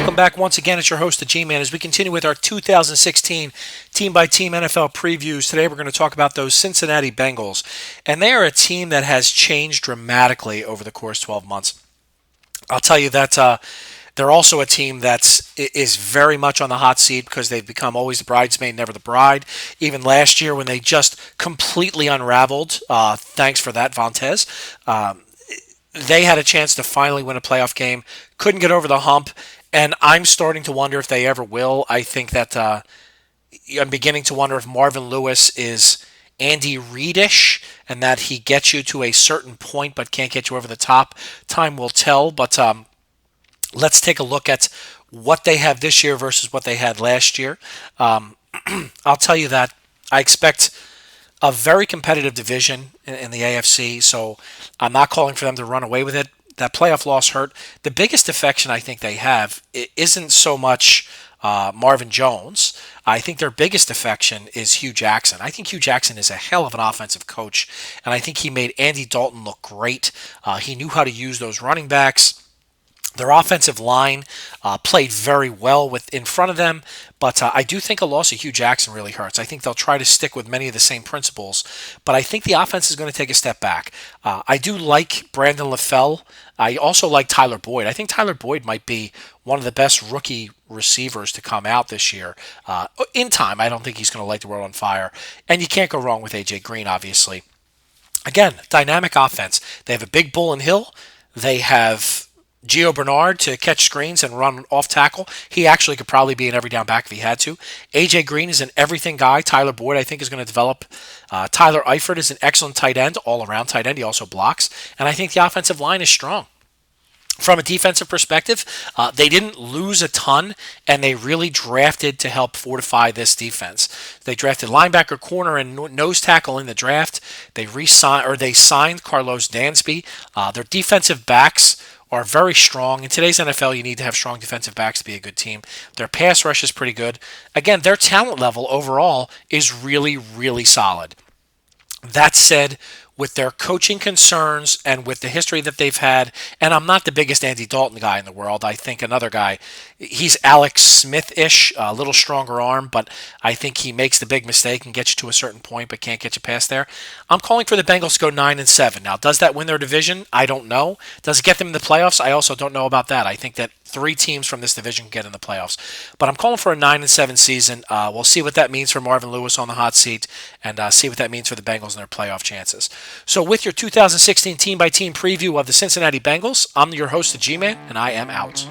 welcome back once again. It's your host, the G-Man, as we continue with our 2016 team-by-team NFL previews. Today we're going to talk about those Cincinnati Bengals, and they are a team that has changed dramatically over the course of 12 months. I'll tell you that they're also a team that is very much on the hot seat because they've become always the bridesmaid, never the bride. Even last year when they just completely unraveled, thanks for that, Vontez, they had a chance to finally win a playoff game, couldn't get over the hump, and I'm starting to wonder if they ever will. I think that I'm beginning to wonder if Marvin Lewis is Andy Reid-ish and that he gets you to a certain point but can't get you over the top. Time will tell, but let's take a look at what they have this year versus what they had last year. I'll tell you that I expect a very competitive division in the AFC, so I'm not calling for them to run away with it. That playoff loss hurt. The biggest defection I think they have isn't so much Marvin Jones. I think their biggest defection is Hugh Jackson. I think Hugh Jackson is a hell of an offensive coach, and I think he made Andy Dalton look great. He knew how to use those running backs. Their offensive line played very well in front of them, but I do think a loss of Hugh Jackson really hurts. I think they'll try to stick with many of the same principles, but I think the offense is going to take a step back. I do like Brandon LaFell. I also like Tyler Boyd. I think Tyler Boyd might be one of the best rookie receivers to come out this year. In time, I don't think he's going to light the world on fire, and you can't go wrong with A.J. Green, obviously. Again, dynamic offense. They have a big bull and Hill. They have Gio Bernard to catch screens and run off tackle. He actually could probably be an every down back if he had to. A.J. Green is an everything guy. Tyler Boyd, I think, is going to develop. Tyler Eifert is an excellent tight end, all-around tight end. He also blocks. And I think the offensive line is strong. From a defensive perspective, they didn't lose a ton, and they really drafted to help fortify this defense. They drafted linebacker, corner, and nose tackle in the draft. They signed Carlos Dansby. Their defensive backs are very strong. In today's NFL, you need to have strong defensive backs to be a good team. Their pass rush is pretty good. Again, their talent level overall is really, really solid. That said, with their coaching concerns and with the history that they've had, and I'm not the biggest Andy Dalton guy in the world. I think another guy, he's Alex Smith-ish, a little stronger arm, but I think he makes the big mistake and gets you to a certain point but can't get you past there. I'm calling for the Bengals to go 9-7. Now, does that win their division? I don't know. Does it get them in the playoffs? I also don't know about that. I think that 3 teams from this division can get in the playoffs. But I'm calling for a 9-7 season. We'll see what that means for Marvin Lewis on the hot seat and see what that means for the Bengals and their playoff chances. So with your 2016 team-by-team preview of the Cincinnati Bengals, I'm your host, the G-Man, and I am out.